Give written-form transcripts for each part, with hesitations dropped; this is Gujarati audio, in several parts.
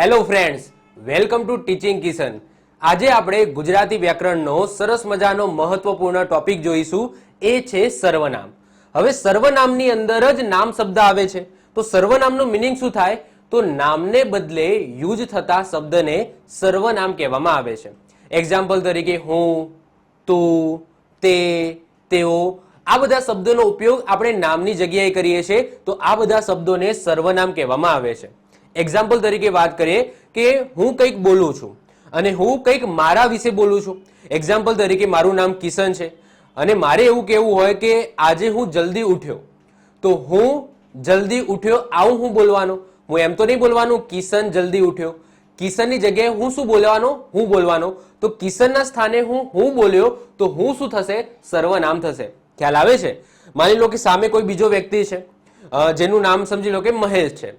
Hello friends, welcome to teaching Kishan. આજે આપણે ગુજરાતી વ્યાકરણનો સરસ મજાનો મહત્વપૂર્ણ ટોપિક જોઈશું. એ છે સર્વનામ. હવે સર્વનામની અંદર જ નામ શબ્દ આવે છે, તો સર્વનામનો મિનિંગ શું થાય? તો નામને બદલે યુઝ થતા શબ્દને સર્વનામ કહેવામાં આવે છે. એક્ઝામ્પલ તરીકે હું, તું, તે, તેઓ, આ બધા શબ્દોનો ઉપયોગ આપણે નામની જગ્યાએ કરીએ છીએ, તો આ બધા શબ્દોને સર્વનામ કહેવામાં આવે છે. એક્ઝામ્પલ તરીકે વાત કરીએ કે હું કંઈક બોલું છું અને હું કંઈક મારા વિશે બોલું છું. એક્ઝામ્પલ તરીકે મારું નામ કિશન છે અને મારે એવું કહેવું હોય કે આજે હું જલ્દી ઉઠ્યો, તો હું જલ્દી ઉઠ્યો આવું હું બોલવાનું. હું એમ તો નહીં બોલવાનું કિશન જલ્દી ઉઠ્યો. કિશનની જગ્યાએ હું શું બોલવાનો? હું બોલવાનો. તો કિશનના સ્થાને હું બોલ્યો તો હું શું થશે? સર્વનામ થશે. ખ્યાલ આવે છે? માની લો કે સામે કોઈ બીજો વ્યક્તિ છે જેનું નામ સમજી લો કે મહેશ છે,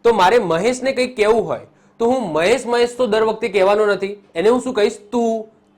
તો મારે મહેશને કંઈક કહેવું હોય તો હું મહેશ મહેશ તો દર વખતે કહેવાનો નથી. એને હું શું કહીશ? તું,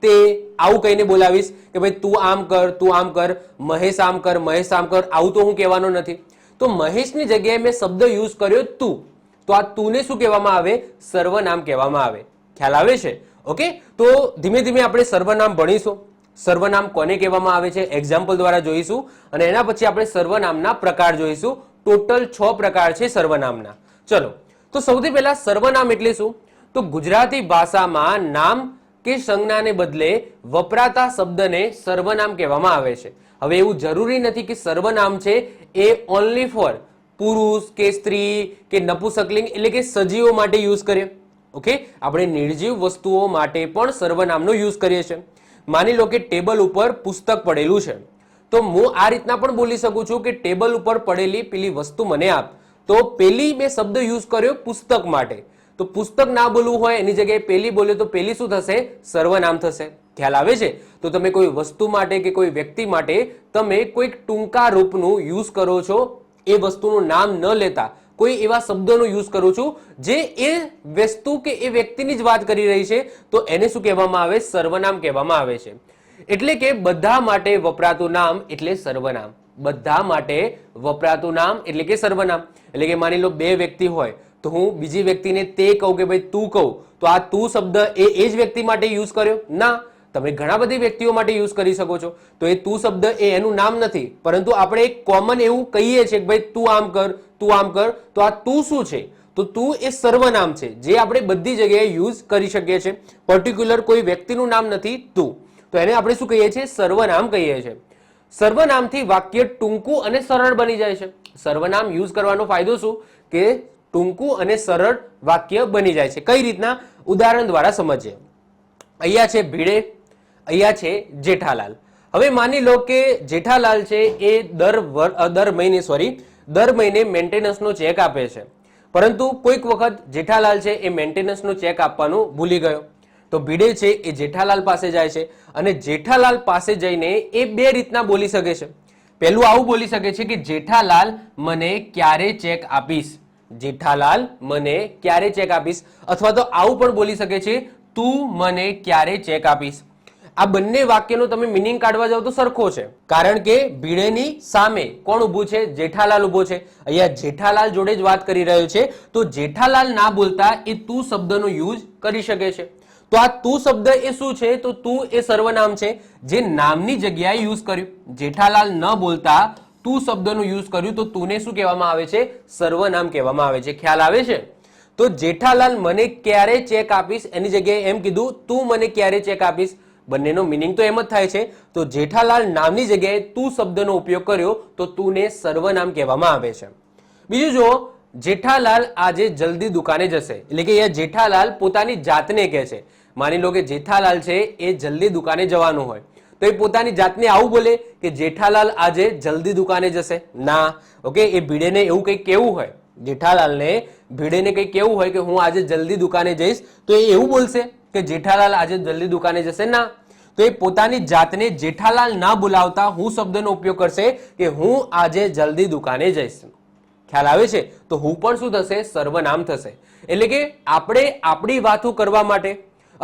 તે, આવું કહીને બોલાવીશ કે ભાઈ તું આમ કર, તું આમ કર, મહેશ આમ કર, મહેશ આમ કર, આવું તો હું કહેવાનો નથી. તો મહેશની જગ્યાએ મેં શબ્દ યુઝ કર્યો તું, તો આ તુંને શું કહેવામાં આવે? સર્વનામ કહેવામાં આવે. ખ્યાલ આવે છે? ઓકે, તો ધીમે ધીમે આપણે સર્વનામ ભણીશું. સર્વનામ કોને કહેવામાં આવે છે એક્ઝામ્પલ દ્વારા જોઈશું અને એના પછી આપણે સર્વનામના પ્રકાર જોઈશું. ટોટલ 6 પ્રકાર છે સર્વનામના. ચલો, તો સૌથી પહેલા સર્વનામ એટલે શું? તો ગુજરાતી ભાષામાં નામ કે સંજ્ઞાને બદલે વપરાતા શબ્દને સર્વનામ કહેવામાં આવે છે. હવે એવું જરૂરી નથી કે સર્વનામ છે એ ઓનલી ફોર પુરુષ કે સ્ત્રી કે નપુંસકલિંગ એટલે કે સજીવો માટે યુઝ કરીએ. ઓકે, આપણે નિર્જીવ વસ્તુઓ માટે પણ સર્વનામનો યુઝ કરીએ છીએ. માની લો કે ટેબલ ઉપર પુસ્તક પડેલું છે, તો હું આ રીતના પણ બોલી શકું છું કે ટેબલ ઉપર પડેલી પેલી વસ્તુ મને આપ. તો પેલી મેં શબ્દ યુઝ કર્યો પુસ્તક માટે, તો પુસ્તક ના બોલવું હોય એની જગ્યાએ પેલી બોલ્યો તો પેલી શું થશે? સર્વનામ થશે. ખ્યાલ આવે છે? તો તમે કોઈ વસ્તુ માટે કે કોઈ વ્યક્તિ માટે તમે કોઈક ટૂંકા રૂપનું યુઝ કરો છો, એ વસ્તુનું નામ ન લેતા કોઈ એવા શબ્દોનો યુઝ કરું છું જે એ વસ્તુ કે એ વ્યક્તિની જ વાત કરી રહી છે, તો એને શું કહેવામાં આવે? સર્વનામ કહેવામાં આવે છે. એટલે કે બધા માટે વપરાતું નામ એટલે સર્વનામ. બધા માટે વપરાતું નામ એટલે કે સર્વનામ. એટલે કે માની લો બે વ્યક્તિ હોય તો હું બીજી વ્યક્તિને તે કહું કે ભાઈ તું કહું, તો આ તું શબ્દ એ જ વ્યક્તિ માટે યુઝ કર્યો? ના, તમે ઘણા બધી વ્યક્તિઓ માટે યુઝ કરી શકો છો. તો એ તું શબ્દ એ એનું નામ નથી, પરંતુ આપણે એક કોમન એવું કહીએ છીએ કે ભાઈ તું આમ કર, તું આમ કર. તો આ તું શું છે? તો તું એ સર્વનામ છે જે આપણે બધી જગ્યાએ યુઝ કરી શકીએ છીએ. પર્ટિક્યુલર કોઈ વ્યક્તિનું નામ નથી તું, તો એને આપણે શું કહીએ છીએ? સર્વનામ કહીએ છીએ. સર્વનામથી વાક્ય ટૂંકું અને સરળ બની જાય છે. સર્વનામ યુઝ કરવાનો ફાયદો શું? કે ટૂંકું અને સરળ વાક્ય બની જાય છે. કઈ રીતના? ઉદાહરણ દ્વારા સમજીએ. અહીંયા છે ભીડે, અહીંયા છે જેઠાલાલ. હવે માની લો કે જેઠાલાલ છે એ દર મહિને મેન્ટેનન્સનો ચેક આપે છે, પરંતુ કોઈક વખત જેઠાલાલ છે એ મેન્ટેનન્સનો ચેક આપવાનું ભૂલી ગયો. તો ભીડે છે એ જેઠાલાલ પાસે જાય છે અને જેઠાલાલ પાસે જઈને એ બે રીતના બોલી શકે છે. પહેલું આવું બોલી શકે છે કે જેઠાલાલ મને ક્યારે ચેક આપીશ? જેઠાલાલ મને ક્યારે ચેક આપીશ? અથવા તો આવું પણ બોલી શકે છે, તું મને ક્યારે ચેક આપીશ? આ બંને વાક્યનો તમે મિનિંગ કાઢવા જાવ તો સરખો છે, કારણ કે ભીડેની સામે કોણ ઊભું છે? જેઠાલાલ ઊભો છે. અહીંયા જેઠાલાલ જોડે જ વાત કરી રહ્યો છે, તો જેઠાલાલ ના બોલતા એ તું શબ્દનો યુઝ કરી શકે છે. તો આ તું શબ્દ એ શું છે? તો તું એ સર્વનામ છે જે નામની જગ્યાએ યુઝ કર્યું. જેઠાલાલ ન બોલતા તું શબ્દનું યુઝ કર્યું, તો તુંને શું કહેવામાં આવે છે? સર્વનામ કહેવામાં આવે છે. ખ્યાલ આવે છે? તો જેઠાલાલ મને ક્યારે ચેક આપીશ એની જગ્યાએ એમ કીધું તું મને ક્યારે ચેક આપીશ. બંનેનો મિનિંગ તો એમ જ થાય છે. તો જેઠાલાલ નામની જગ્યાએ તું શબ્દનો ઉપયોગ કર્યો, તો તુંને સર્વનામ કહેવામાં આવે છે. બીજું જુઓ, જેઠાલાલ આજે જલ્દી દુકાને જશે. એટલે કે અહીંયા જેઠાલાલ પોતાની જાતને કહે છે. માની લો કે જેઠાલાલ છે એ જલ્દી દુકાને જવાનું હોય, તો એ પોતાની જાતને આવું બોલે કે જેઠાલાલ આજે જલ્દી દુકાને જશે? ના. ઓકે, એ ભીડેને એવું કંઈક કેવું હોય, જેઠાલાલને ભીડેને કંઈક કેવું હોય કે હું આજે જલ્દી દુકાને જઈશ, તો એ એવું બોલશે કે જેઠાલાલ આજે જલ્દી દુકાને જશે? ના. તો એ પોતાની જાતને જેઠાલાલ ના બોલાવતા હું શબ્દનો ઉપયોગ કરશે કે હું આજે જલ્દી દુકાને જઈશ. ખ્યાલ આવે છે? તો હું પણ શું થશે? સર્વનામ થશે. એટલે કે આપણે આપણી વાતો કરવા માટે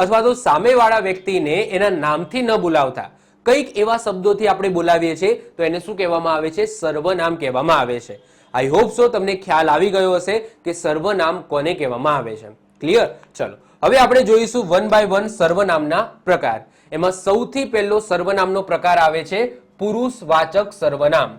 અથવા તો સામેવાળા વ્યક્તિને એના નામથી ન બોલાવતા કંઈક એવા શબ્દોથી આપણે બોલાવીએ છીએ, તો એને શું કહેવામાં આવે છે? સર્વનામ કહેવામાં આવે છે. આઈ હોપ સો તમને ખ્યાલ આવી ગયો હશે કે સર્વનામ કોને કહેવામાં આવે છે. ક્લિયર? ચલો હવે આપણે જોઈશું વન બાય વન સર્વનામના પ્રકાર. એમાં સૌથી પહેલો સર્વનામનો પ્રકાર આવે છે પુરુષવાચક સર્વનામ.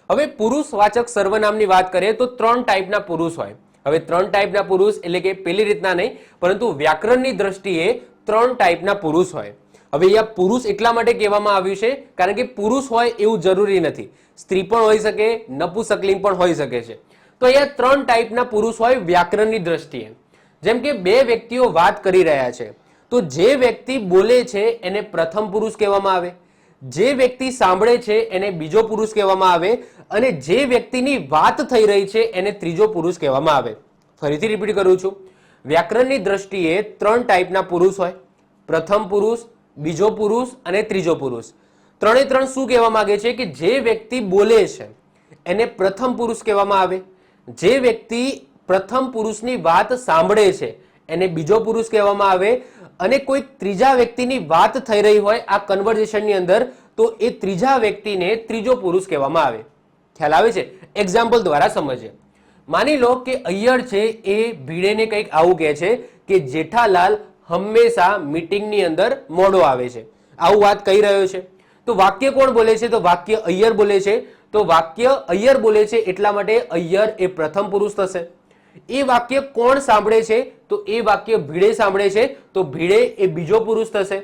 હવે પુરુષવાચક સર્વનામની વાત કરીએ તો 3 ટાઈપના પુરુષ હોય. હવે 3 ટાઈપના પુરુષ એટલે કે પેલી રીતના નહીં, પરંતુ વ્યાકરણની દ્રષ્ટિએ 3 ટાઈપના પુરુષ હોય. હવે અહીંયા પુરુષ એટલા માટે કહેવામાં આવ્યું છે કારણ કે પુરુષ હોય એવું જરૂરી નથી. સ્ત્રી પણ હોઈ શકે, નપુંસકલિંગ પણ હોઈ શકે છે. તો અહીંયા 3 ટાઈપના પુરુષ હોય વ્યાકરણની દ્રષ્ટિએ. જેમ કે 2 વ્યક્તિઓ વાત કરી રહ્યા છે તો જે વ્યક્તિ બોલે છે એને પ્રથમ પુરુષ કહેવામાં આવે, જે વ્યક્તિ સાંભળે છે એને બીજો પુરુષ કહેવામાં આવે, અને જે વ્યક્તિની વાત થઈ રહી છે એને ત્રીજો પુરુષ કહેવામાં આવે. ફરીથી રિપીટ કરું છું, વ્યાકરણની દ્રષ્ટિએ 3 ટાઈપના પુરુષ હોય, પ્રથમ પુરુષ, બીજો પુરુષ અને ત્રીજો પુરુષ. 3 શું કહેવા માંગે છે કે જે વ્યક્તિ બોલે છે એને પ્રથમ પુરુષ કહેવામાં આવે, જે વ્યક્તિ પ્રથમ પુરુષની વાત સાંભળે છે એને બીજો પુરુષ કહેવામાં આવે, અને કોઈ ત્રીજા વ્યક્તિની વાત થઈ રહી હોય આ કન્વર્ઝેશનની અંદર તો એ ત્રીજા વ્યક્તિને ત્રીજો પુરુષ કહેવામાં આવે. ખ્યાલ આવે છે? એક્ઝામ્પલ દ્વારા સમજીએ. માની લો કે અય્યર છે એ ભીડેને કંઈક આવું કહે છે કે જેઠાલાલ હંમેશા મીટિંગની અંદર મોડો આવે છે, આવું વાત કહી રહ્યો છે. તો વાક્ય કોણ બોલે છે? તો વાક્ય અય્યર બોલે છે. તો વાક્ય અય્યર બોલે છે એટલા માટે અય્યર એ પ્રથમ પુરુષ થશે. એ વાક્ય કોણ સાંભળે છે? તો એ વાક્ય ભીડે સાંભળે છે, તો ભીડે એ બીજો પુરુષ થશે.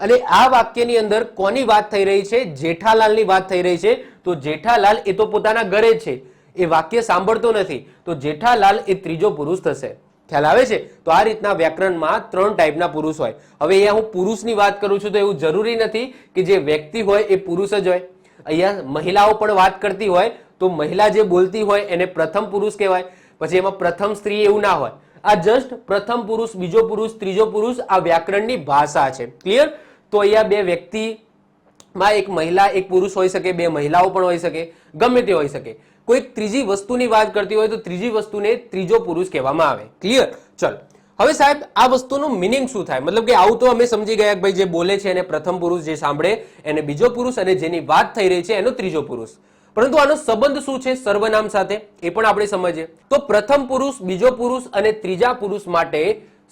અને આ વાક્યની અંદર કોની વાત થઈ રહી છે? જેઠાલાલની વાત થઈ રહી છે. તો જેઠાલાલ એ તો પોતાના ઘરે જ છે, એ વાક્ય સાંભળતો નથી, તો જેઠાલાલ એ ત્રીજો પુરુષ થશે. ખ્યાલ આવે છે? તો આ રીતના વ્યાકરણમાં 3 ટાઈપના પુરુષ હોય. હવે અહીંયા હું પુરુષની વાત કરું છું તો એવું જરૂરી નથી કે જે વ્યક્તિ હોય એ પુરુષ જ હોય. અહીંયા મહિલાઓ પણ વાત કરતી હોય તો મહિલા જે બોલતી હોય એને પ્રથમ પુરુષ કહેવાય. પછી એમાં પ્રથમ સ્ત્રી એવું ના હોય. આ જસ્ટ પ્રથમ પુરુષ, બીજો પુરુષ, ત્રીજો પુરુષ આ વ્યાકરણની ભાષા છે. ક્લિયર? તો અહીંયા 2 વ્યક્તિમાં એક મહિલા એક પુરુષ હોઈ શકે, 2 મહિલાઓ પણ હોઈ શકે, ગમે તે હોઈ શકે. કોઈક ત્રીજી વસ્તુની વાત કરતી હોય તો ત્રીજી વસ્તુને ત્રીજો પુરુષ કહેવામાં આવે. ક્લિયર? ચલો હવે સાહેબ આ વસ્તુનું મિનિંગ શું થાય? મતલબ કે આવું તો અમે સમજી ગયા કે ભાઈ જે બોલે છે એને પ્રથમ પુરુષ, જે સાંભળે એને બીજો પુરુષ, અને જેની વાત થઈ રહી છે એનો ત્રીજો પુરુષ. પરંતુ આનો સંબંધ શું છે સર્વનામ સાથે એ પણ આપણે સમજીએ. તો પ્રથમ પુરુષ, બીજો પુરુષ અને ત્રીજા પુરુષ માટે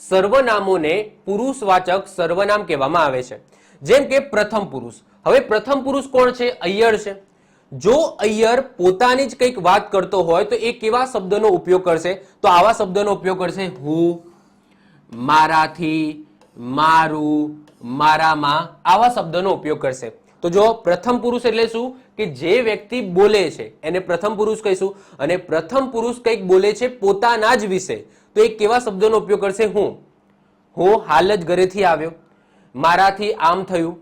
સર્વનામોને પુરુષવાચક સર્વનામ કહેવામાં આવે છે. જેમ કે પ્રથમ પુરુષ. હવે પ્રથમ પુરુષ કોણ છે? અય્યર છે. જો અય્યર પોતાની જ કંઈક વાત કરતો હોય તો એ કેવા શબ્દનો ઉપયોગ કરશે? તો આવા શબ્દનો ઉપયોગ કરશે: હું, મારાથી, મારું, મારામાં, આવા શબ્દનો ઉપયોગ કરશે. તો જો પ્રથમ પુરુષ એટલે શું? કે જે વ્યક્તિ બોલે છે એને પ્રથમ પુરુષ કહીશું, અને પ્રથમ પુરુષ કંઈક બોલે છે પોતાના જ વિશે તો એ કેવા શબ્દોનો ઉપયોગ કરશે? હું હાલ જ ઘરેથી આવ્યો, મારાથી આમ થયું,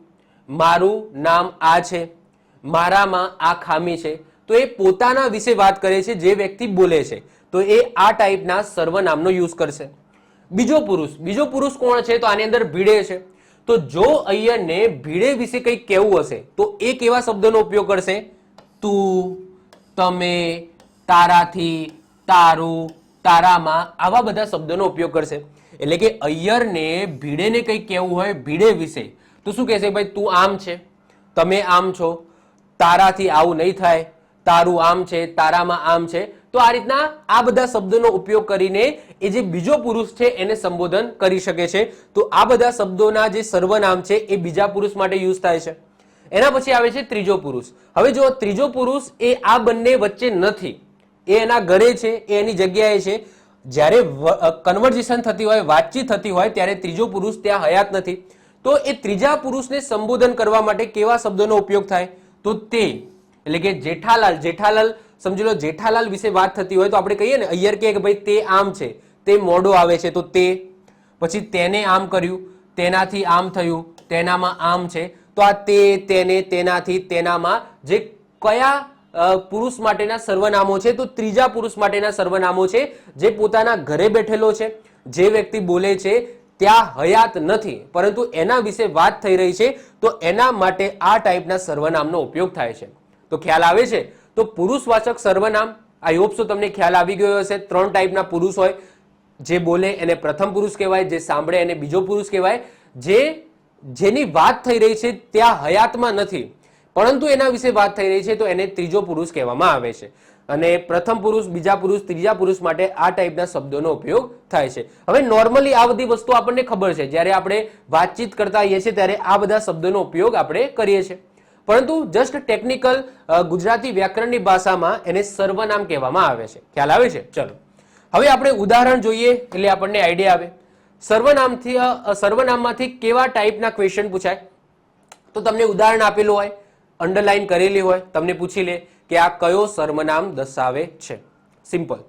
મારું નામ આ છે, મારામાં આ ખામી છે. તો એ પોતાના વિશે વાત કરે છે જે વ્યક્તિ બોલે છે, તો એ આ ટાઈપના સર્વનામનો યુઝ કરશે. બીજો પુરુષ કોણ છે? તો આની અંદર ભીડે છે. તો જો અય્યરને ભીડે વિશે કંઈક કહેવું હશે તો એ કેવા શબ્દનો ઉપયોગ કરશે? તું, તમે, તારાથી, તારું, તારામાં, આવા બધા શબ્દોનો ઉપયોગ કરશે. એટલે કે અય્યરને ભીડેને કંઈક કહેવું હોય ભીડે વિશે તો શું કહેશે? ભાઈ તું આમ છે, તમે આમ છો, તારાથી આવું નહીં થાય, તારું આમ છે, તારામાં આમ છે. તો આ રીતના આ બધા શબ્દોનો ઉપયોગ કરીને એ જે બીજો પુરુષ છે એને સંબોધન કરી શકે છે. તો આ બધા શબ્દોના જે સર્વનામ છે એ બીજા પુરુષ માટે યુઝ થાય છે. એના પછી આવે છે ત્રીજો પુરુષ. હવે જો ત્રીજો પુરુષ એ આ બંને વચ્ચે નથી, એ એના ઘરે છે, એ એની જગ્યાએ છે. જ્યારે કન્વર્ઝેશન થતી હોય, વાતચીત થતી હોય ત્યારે ત્રીજો પુરુષ ત્યાં હયાત નથી. તો એ ત્રીજા પુરુષને સંબોધન કરવા માટે કેવા શબ્દોનો ઉપયોગ થાય? તો તે, એટલે કે જેઠાલાલ સમજી લો, જેઠાલાલ વિશે વાત થતી હોય તો આપણે કહીએ ને, અય્યર કહે કે ભાઈ તે આમ છે, તે મોડો આવે છે, તો તે. પછી તેને આમ કર્યું, તેનાથી આમ થયું, તેનામાં આમ છે. તો આ તે, તેને, તેનાથી, તેનામાં જે કયા પુરુષ માટેના સર્વનામો છે? તો ત્રીજા પુરુષ માટેના સર્વનામો છે, જે પોતાના ઘરે બેઠેલો છે, જે વ્યક્તિ બોલે છે ત્યાં હયાત નથી પરંતુ એના વિશે વાત થઈ રહી છે, તો એના માટે આ ટાઈપના સર્વનામનો ઉપયોગ થાય છે. તો ખ્યાલ આવે છે? તો પુરુષવાચક સર્વનામ, આઈ હોપ સો તમને ખ્યાલ આવી ગયો હશે. 3 ટાઈપના પુરુષ હોય, જે બોલે એને પ્રથમ પુરુષ કહેવાય, જે સાંભળે એને બીજો પુરુષ કહેવાય, જેની વાત થઈ રહી છે ત્યાં હયાતમાં નથી પરંતુ એના વિશે વાત થઈ રહી છે તો એને ત્રીજો પુરુષ કહેવામાં આવે છે. અને પ્રથમ પુરુષ, બીજા પુરુષ, ત્રીજા પુરુષ માટે આ ટાઈપના શબ્દોનો ઉપયોગ થાય છે. હવે નોર્મલી આ બધી વસ્તુ આપણને ખબર છે, જ્યારે આપણે વાતચીત કરતા હોઈએ છીએ ત્યારે આ બધા શબ્દોનો ઉપયોગ આપણે કરીએ છીએ, પરંતુ જસ્ટ ટેકનિકલ ગુજરાતી વ્યાકરણની ભાષામાં એને સર્વનામ કહેવામાં આવે છે. ખ્યાલ આવે છે? ચલો હવે આપણે ઉદાહરણ જોઈએ એટલે આપણને આઈડિયા આવે. સર્વનામમાંથી કેવા ટાઈપના ક્વેશ્ચન પૂછાય? તો તમને ઉદાહરણ આપેલું હોય, અંડરલાઈન કરેલી હોય, તમને પૂછી લે કે આ કયો સર્વનામ દર્શાવે છે. સિમ્પલ,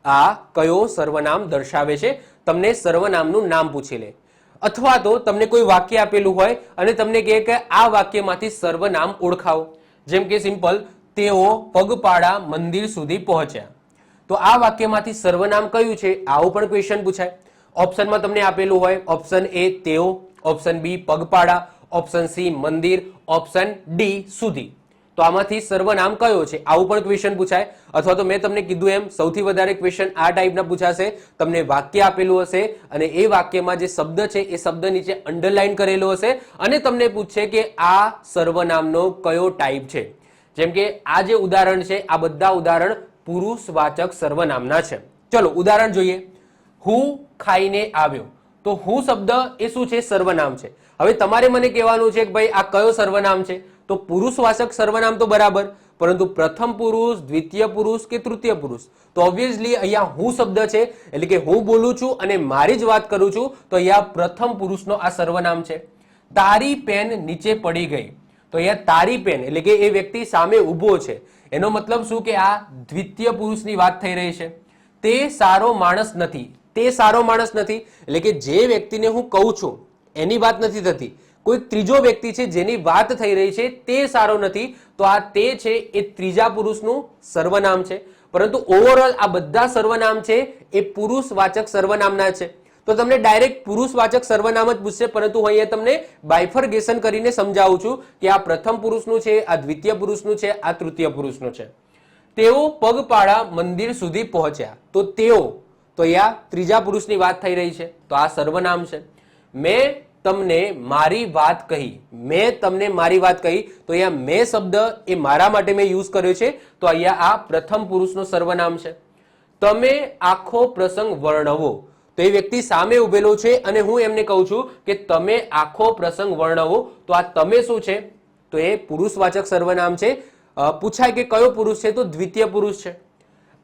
આ કયો સર્વનામ દર્શાવે છે, તમને સર્વનામનું નામ પૂછી લે. અથવા તો તમને કોઈ વાક્ય આપેલું હોય અને તમને કહે કે આ વાક્યમાંથી સર્વનામ ઓળખાવો. જેમ કે સિમ્પલ, તેઓ પગપાળા મંદિર સુધી પહોંચ્યા. તો આ વાક્યમાંથી સર્વનામ કયું છે, આવું પણ ક્વેશ્ચન પૂછાય. ઓપ્શનમાં તમને આપેલું હોય, ઓપ્શન એ તેઓ, ઓપ્શન બી પગપાળા, ઓપ્શન સી મંદિર, ઓપ્શન ડી સુધી. તો આમાંથી સર્વનામ કયો છે, આવું પણ ક્વેશ્ચન પૂછાય. અથવા તો મેં તમને કીધું એમ સૌથી વધારે ક્વેશ્ચન આ ટાઈપના પૂછાશે. તમને વાક્ય આપેલું હશે અને એ વાક્યમાં જે શબ્દ છે એ શબ્દ નીચે અંડરલાઈન કરેલો હશે અને તમને પૂછશે કે આ સર્વનામનો કયો ટાઈપ છે. જેમ કે આ જે ઉદાહરણ છે, આ બધા ઉદાહરણ પુરુષવાચક સર્વનામના છે. ચલો ઉદાહરણ જોઈએ. હું ખાઈને આવ્યો. તો હું શબ્દ એ શું છે? સર્વનામ છે. હવે તમારે મને કહેવાનું છે કે ભાઈ આ કયો સર્વનામ છે? તો પુરુષવાચક સર્વનામ તો બરાબર, પરંતુ પ્રથમ પુરુષ, દ્વિતીય પુરુષ કે તૃતીય પુરુષ? તો ઓબ્વિયસલી અહીંયા હું શબ્દ છે, એટલે કે હું બોલું છું અને મારી જ વાત કરું છું, તો અહીંયા પ્રથમ પુરુષનો આ સર્વનામ છે. તારી પેન નીચે પડી ગઈ. તો અહીંયા તારી પેન એટલે કે એ વ્યક્તિ સામે ઊભો છે, એનો મતલબ શું કે આ દ્વિતીય પુરુષની વાત થઈ રહી છે. તે સારો માણસ નથી. તે સારો માણસ નથી એટલે કે જે વ્યક્તિને હું કહું છું એની વાત નથી થતી, કોઈ ત્રીજો વ્યક્તિ છે જેની વાત થઈ રહી છે તે સારો નથી. તો આ તે છે એ ત્રીજા પુરુષનું સર્વનામ છે. પરંતુ ઓવરઓલ આ બધા સર્વનામ છે એ પુરુષવાચક સર્વનામના છે. તો તમને ડાયરેક્ટ પુરુષવાચક સર્વનામ જ પૂછશે, પરંતુ હું અહીંયા તમને બાયફર્ગેશન કરીને સમજાવું છું કે આ પ્રથમ પુરુષનું છે, આ દ્વિતીય પુરુષનું છે, આ તૃતીય પુરુષનું છે. તેઓ પગપાળા મંદિર સુધી પહોંચ્યા. તો તેઓ, તો અહીંયા ત્રીજા પુરુષની વાત થઈ રહી છે, તો આ સર્વનામ છે. મેં તમને મારી વાત કહી. મેં તમને મારી વાત કહી. તો અહીંયા મેં શબ્દ એ મારા માટે મેં યુઝ કર્યો છે, તો અહીંયા આ પ્રથમ પુરુષનું સર્વનામ છે. તમે આખો પ્રસંગ વર્ણવો. તો એ વ્યક્તિ સામે ઉભેલો છે અને હું એમને કહું છું કે તમે આખો પ્રસંગ વર્ણવો. તો આ તમે શું છે? તો એ પુરુષવાચક સર્વનામ છે. પૂછાય કે કયો પુરુષ છે? તો દ્વિતીય પુરુષ છે.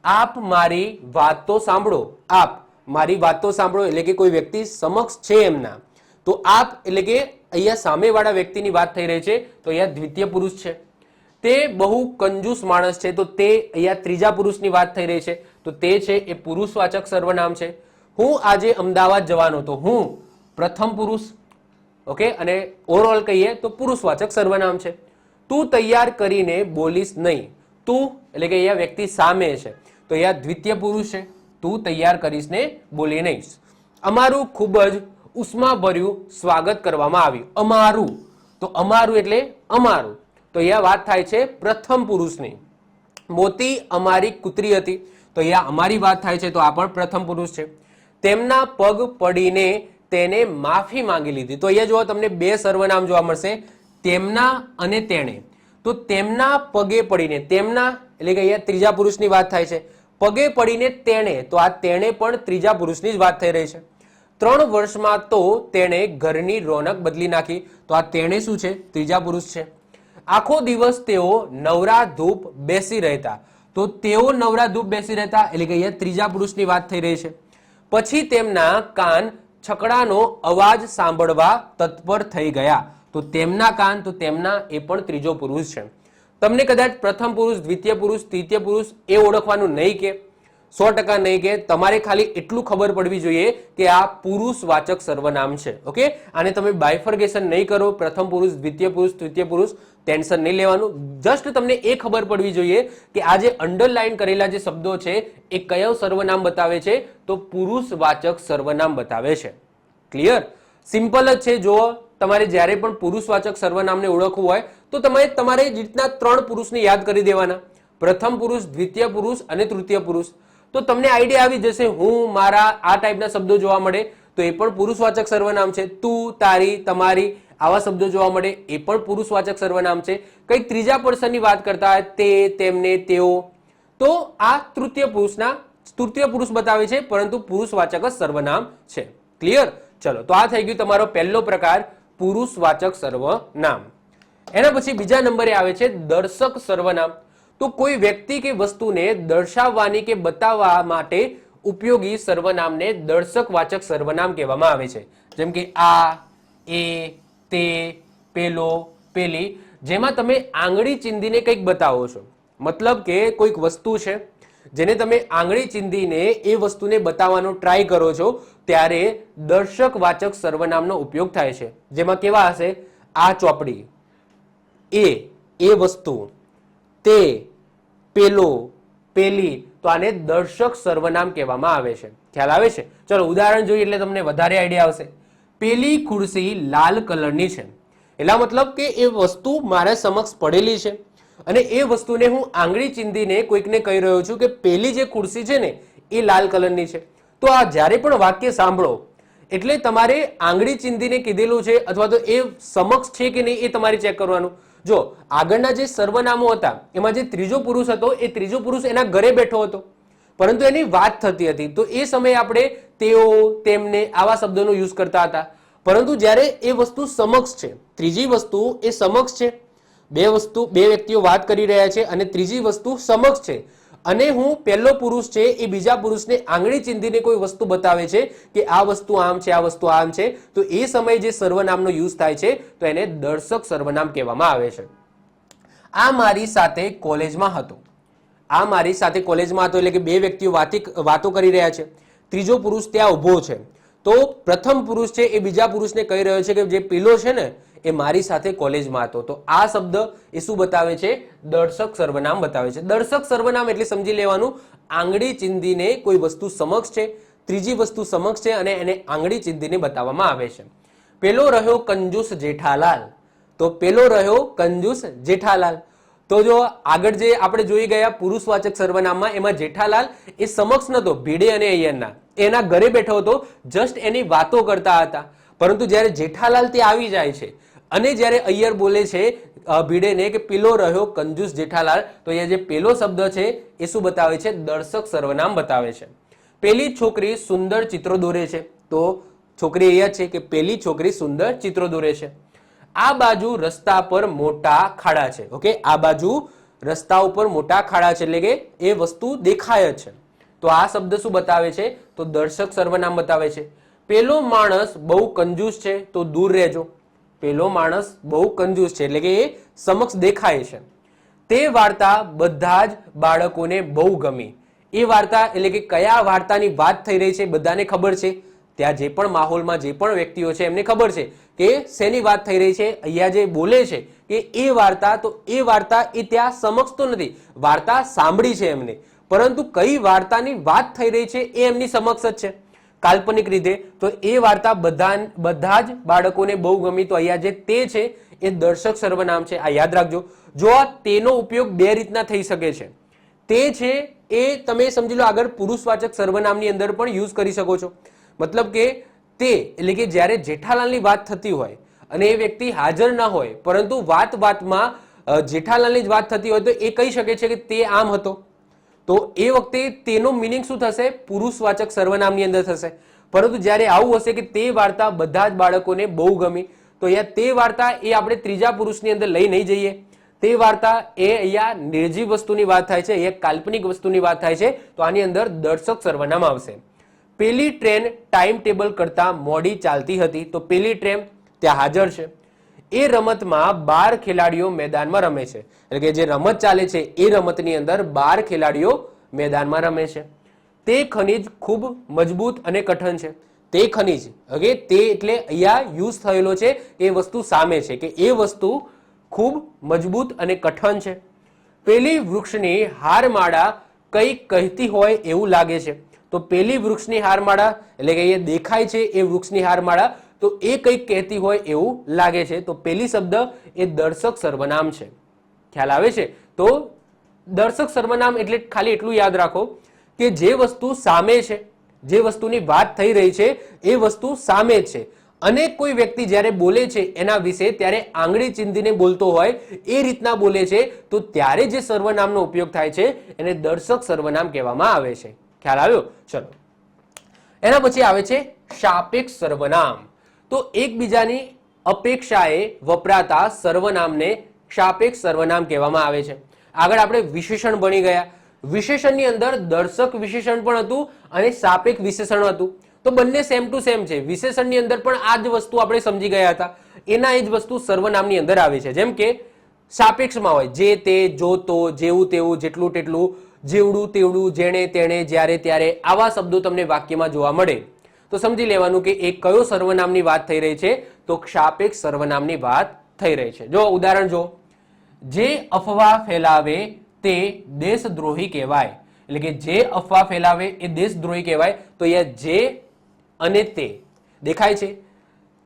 આપ મારી વાત તો સાંભળો. આપ મારી વાત તો સાંભળો એટલે કે કોઈ વ્યક્તિ સમક્ષ છે એમના, તો આપ એટલે કે અહીંયા સામેવાળા વ્યક્તિની વાત થઈ રહી છે, તો અહીંયા દ્વિતીય પુરુષ છે. તે બહુ કંજૂસ માણસ છે. તો તે અહીંયા ત્રીજા પુરુષની વાત થઈ રહી છે, તો તે છે એ પુરુષવાચક સર્વનામ છે. હું આજે અમદાવાદ જવાનો. તો હું પ્રથમ પુરુષ. ઓકે, અને ઓવરઓલ કહીએ તો પુરુષવાચક સર્વનામ છે. તું તૈયાર કરીને બોલીશ નહીં. તું એટલે કે અહીંયા વ્યક્તિ સામે છે, તો અહીંયા દ્વિતીય પુરુષ છે. તું તૈયાર કરીશ ને બોલી નહીં. અમારું ખૂબ જ ઉષ્માભર્યું સ્વાગત કરવામાં આવ્યું. અમારું, તો અમારું એટલે અમારું, તો અહીંયા વાત થાય છે પ્રથમ પુરુષની. મોતી અમારી કૂતરી હતી. તો અહીંયા અમારી વાત થાય છે, તો આ પણ પ્રથમ પુરુષ છે. તેમના પગ પડીને તેને માફી માંગી લીધી. તો અહીંયા જો તમને બે સર્વનામ જોવા મળશે, તેમના અને તેણે. તો તેમના પગે પડીને, તેમના એટલે કે અહીંયા ત્રીજા પુરુષની વાત થાય છે. પગે પડીને તેણે, તો આ તેણે પણ ત્રીજા પુરુષની જ વાત થઈ રહી છે. 3 વર્ષમાં તો તેણે ઘરની રોનક બદલી નાખી. તો આ તેણે શું છે? ત્રીજા પુરુષ છે. આખો દિવસ તેઓ નવરા ધૂપ બેસી રહેતા. તો તેઓ નવરા ધૂપ બેસી રહેતા એટલે કે અહીંયા ત્રીજા પુરુષની વાત થઈ રહી છે. પછી તેમના કાન છકડાનો અવાજ સાંભળવા તત્પર થઈ ગયા. તો તેમના કાન, તો તેમના એ પણ ત્રીજો પુરુષ છે. તમને કદાચ પ્રથમ પુરુષ, દ્વિતીય પુરુષ, તૃતીય પુરુષ એ ઓળખવાનું નહીં કે 100% નહીં કે તમારે ખાલી એટલું ખબર પડવી જોઈએ કે આ પુરુષવાચક સર્વનામ છે. ઓકે, આને તમે બાયફર્ગેશન નહીં કરો, પ્રથમ પુરુષ, દ્વિતીય પુરુષ, તૃતીય પુરુષ, ટેન્શન નહીં લેવાનું. જસ્ટ તમને એ ખબર પડવી જોઈએ કે આ જે અંડરલાઈન કરેલા જે શબ્દો છે એ કયો સર્વનામ બતાવે છે? તો પુરુષવાચક સર્વનામ બતાવે છે. ક્લિયર? સિમ્પલ જ છે. જો તમારે જ્યારે પણ પુરુષવાચક સર્વનામને ઓળખવું હોય તો તમારે રીતના 3 પુરુષને યાદ કરી દેવાના. પ્રથમ પુરુષ, દ્વિતીય પુરુષ અને તૃતીય પુરુષ. તો તમને આઈડિયા આવી જશે. હું, મારા, આ ટાઈપના શબ્દો જોવા મળે તો એ પણ પુરુષવાચક સર્વનામ છે. તું, તારી, તમારી આવા શબ્દો જોવા મળે એ પણ પુરુષવાચક સર્વનામ છે. કંઈક ત્રીજા પર્સનની વાત કરતા હોય, તે, તેમને, તેઓ, તો આ તૃતીય પુરુષ બતાવે છે, પરંતુ પુરુષવાચક જ સર્વનામ છે. ક્લિયર? ચલો, તો આ થઈ ગયું તમારો પહેલો પ્રકાર, પુરુષવાચક સર્વનામ. એના પછી બીજા નંબરે આવે છે દર્શક સર્વનામ. તો કોઈ વ્યક્તિ કે વસ્તુને દર્શાવવાની કે બતાવવા માટે ઉપયોગી સર્વનામને દર્શકવાચક સર્વનામ કહેવામાં આવે છે. જેમ કે આ, એ, તે, પેલો, પેલી, જેમાં તમે આંગળી ચીંધીને કંઈક બતાવો છો. મતલબ કે કોઈક વસ્તુ છે જેને તમે આંગળી ચીંધીને એ વસ્તુને બતાવવાનો ટ્રાય કરો છો, ત્યારે દર્શકવાચક સર્વનામનો ઉપયોગ થાય છે. જેમાં કેવા હશે? આ ચોપડી, એ વસ્તુ, તે, પેલો, પેલી. તો આને દર્શક સર્વનામ કહેવામાં આવે છે. ખ્યાલ આવે છે? ચલો ઉદાહરણ જોઈએ એટલે તમને વધારે આઈડિયા આવશે. પેલી ખુરશી લાલ કલરની છે. એટલા મતલબ કે એ વસ્તુ મારા સમક્ષ પડેલી છે અને એ વસ્તુને હું આંગળી ચીંધીને કોઈકને કહી રહ્યો છું કે પેલી જે ખુરશી છે ને એ લાલ કલરની છે. તો આ જ્યારે પણ વાક્ય સાંભળો એટલે તમારે આંગળી ચીંધીને કીધેલું છે અથવા તો એ સમક્ષ છે કે નહીં એ તમારે ચેક કરવાનું. જો આગળના જે સર્વનામો હતા એમાં જે ત્રીજો પુરુષ હતો એ ત્રીજો પુરુષ એના ઘરે બેઠો હતો, પરંતુ એની વાત થતી હતી, તો એ સમયે આપણે તેઓ, તેમને આવા શબ્દોનો યુઝ કરતા હતા. પરંતુ જ્યારે એ વસ્તુ સમક્ષ છે, ત્રીજી વસ્તુ એ સમક્ષ છે, બે વ્યક્તિઓ વાત કરી રહ્યા છે અને ત્રીજી વસ્તુ સમક્ષ છે, અને હું પહેલો પુરુષ છે એ બીજા પુરુષને આંગળી ચીંધીને કોઈ વસ્તુ બતાવે છે કે આ વસ્તુ આમ છે, આ વસ્તુ આમ છે, તો એ સમયે જે સર્વનામનો યુઝ થાય છે તો એને દર્શક સર્વનામ કહેવામાં આવે છે. આ મારી સાથે કોલેજમાં હતો. આ મારી સાથે કોલેજમાં હતો એટલે કે બે વ્યક્તિઓ વાતો કરી રહ્યા છે. ત્રીજો પુરુષ ત્યાં ઊભો છે. તો પ્રથમ પુરુષ છે એ બીજા પુરુષને કહી રહ્યો છે કે જે પેલો છે ને એ મારી સાથે કોલેજમાં હતો. તો આ શબ્દ એ શું બતાવે છે? દર્શક સર્વનામ બતાવે છે. દર્શક સર્વનામ એટલે સમજી લેવાનું, આંગળી ચીંધીને કોઈ વસ્તુ સમક્ષ છે, ત્રીજી વસ્તુ સમક્ષ છે અને એને આંગળી ચીંધીને બતાવવામાં આવે છે. પેલો રહ્યો કંજૂસ જેઠાલાલ. તો પેલો રહ્યો કંજૂસ જેઠાલાલ. તો જો આગળ જે આપણે જોઈ ગયા પુરુષવાચક સર્વનામમાં, એમાં જેઠાલાલ એ સમક્ષ નતો, ભીડે અને અય્યરના, એના ઘરે બેઠો હતો, જસ્ટ એની વાતો કરતા હતા. પરંતુ જ્યારે જેઠાલાલ તે આવી જાય છે અને જ્યારે અય્યર બોલે છે ભીડેને કે પેલો રહ્યો કંજૂસ જેઠાલાલ, તો અહીંયા જે પેલો શબ્દ છે એ શું બતાવે છે? દર્શક સર્વનામ બતાવે છે. પેલી છોકરી સુંદર ચિત્રો દોરે છે. તો છોકરી અહીંયા છે કે પેલી છોકરી સુંદર ચિત્રો દોરે છે. આ બાજુ રસ્તા પર મોટા ખાડા છે. ઓકે, આ બાજુ રસ્તા ઉપર મોટા ખાડા છે એટલે કે એ વસ્તુ દેખાય છે. તો આ શબ્દ શું બતાવે છે? તો દર્શક સર્વનામ બતાવે છે. પેલો માણસ બહુ કંજૂસ છે, તો દૂર રહેજો. પેલો માણસ બહુ કંજૂસ છે એટલે કે એ સમક્ષ દેખાય છે. તે વાર્તા બધા જ બાળકોને બહુ ગમી. એ વાર્તા એટલે કે કયા વાર્તાની વાત થઈ રહી છે બધાને ખબર છે. ત્યાં જે પણ માહોલમાં જે પણ વ્યક્તિઓ છે એમને ખબર છે કે શેની વાત થઈ રહી છે. અહીંયા જે બોલે છે કે એ વાર્તા, તો એ વાર્તા એ ત્યાં સમક્ષ તો નથી, વાર્તા સાંભળી છે એમને, પરંતુ કઈ વાર્તાની વાત થઈ રહી છે એ એમની સમક્ષ જ છે કાલ્પનિક રીતે. તો એ વાર્તા બધા જ બાળકોને બહુ ગમી. તો અહીંયા જે તે છે એ દર્શક સર્વનામ છે, આ યાદ રાખજો. જો તેનો ઉપયોગ બે રીતના થઈ શકે છે. તે છે એ તમે સમજી લો આગળ પુરુષવાચક સર્વનામની અંદર પણ યુઝ કરી શકો છો. મતલબ કે તે એટલે કે જ્યારે જેઠાલાલની વાત થતી હોય અને એ વ્યક્તિ હાજર ન હોય, પરંતુ વાતમાં જેઠાલાલની જ વાત થતી હોય, તો એ કહી શકે છે કે તે આમ હતો. તો એ વખતે તેનો મિનિંગ શું થશે? પુરુષવાચક સર્વનામની અંદર થશે. પરંતુ જ્યારે આવું હશે કે તે વાર્તા બધા જ બાળકોને બહુ ગમી, તો અહીંયા તે વાર્તા એ આપણે ત્રીજા પુરુષની અંદર લઈ નહીં જઈએ. તે વાર્તા એ અહીંયા નિર્જીવ વસ્તુની વાત થાય છે, અહીંયા કાલ્પનિક વસ્તુની વાત થાય છે, તો આની અંદર દર્શક સર્વનામ આવશે. પેલી ટ્રેન ટાઈમ ટેબલ કરતા મોડી ચાલતી હતી. તો પેલી ટ્રેન ત્યાં હાજર છે. એ રમતમાં 12 ખેલાડીઓ મેદાનમાં રમે છે. એટલે કે જે રમત ચાલે છે એ રમતની અંદર 12 ખેલાડીઓ મેદાનમાં રમે છે. તે ખનિજ ખૂબ મજબૂત અને કઠણ છે. તે ખનિજ, ઓકે, તે એટલે અહીંયા યુઝ થયેલો છે એ વસ્તુ સામે છે કે એ વસ્તુ ખૂબ મજબૂત અને કઠણ છે. પેલી વૃક્ષની હારમાળા કંઈક કહેતી હોય એવું લાગે છે. તો પેલી વૃક્ષની હારમાળા એટલે કે એ દેખાય છે એ વૃક્ષની હારમાળા, તો એ કંઈક કહેતી હોય એવું લાગે છે. તો પેલી શબ્દ એ દર્શક સર્વનામ છે. ખ્યાલ આવે છે? તો દર્શક સર્વનામ એટલે ખાલી એટલું યાદ રાખો કે જે વસ્તુ સામે છે, જે વસ્તુની વાત થઈ રહી છે એ વસ્તુ સામે જ છે અને કોઈ વ્યક્તિ જ્યારે બોલે છે એના વિશે ત્યારે આંગળી ચીંધીને બોલતો હોય એ રીતના બોલે છે તો ત્યારે જે સર્વનામનો ઉપયોગ થાય છે એને દર્શક સર્વનામ કહેવામાં આવે છે. ખ્યાલ આવ્યો? ચલો, એના પછી આવે છે સાપેક્ષ સર્વનામ. તો એકબીજાની અપેક્ષાએ વપરાતા સર્વનામને સાપેક્ષ સર્વનામ કહેવામાં આવે છે. આગળ આપણે વિશેષણ ભણી ગયા. વિશેષણની અંદર દર્શક વિશેષણ પણ હતું અને સાપેક્ષ વિશેષણ હતું. તો બંને સેમ ટુ સેમ છે. વિશેષણની અંદર પણ આ જ વસ્તુ આપણે સમજી ગયા હતા. એના એ જ વસ્તુ સર્વનામની અંદર આવે છે. જેમ કે સાપેક્ષમાં હોય જે તે, જો તો, જેવું તેવું, જેટલું તેટલું, જેવડું તેવડું, જેણે તેણે, જ્યારે ત્યારે, આવા શબ્દો તમને વાક્યમાં જોવા મળે તો સમજી લેવાનું કે એ કયો સર્વનામની વાત થઈ રહી છે, તો સાપેક્ષ સર્વનામની વાત થઈ રહી છે. જો ઉદાહરણ જો, જે અફવા ફેલાવે તે દેશદ્રોહી કહેવાય. એટલે કે જે અફવા ફેલાવે એ દેશદ્રોહી કહેવાય. તો અહીંયા જે અને તે દેખાય છે.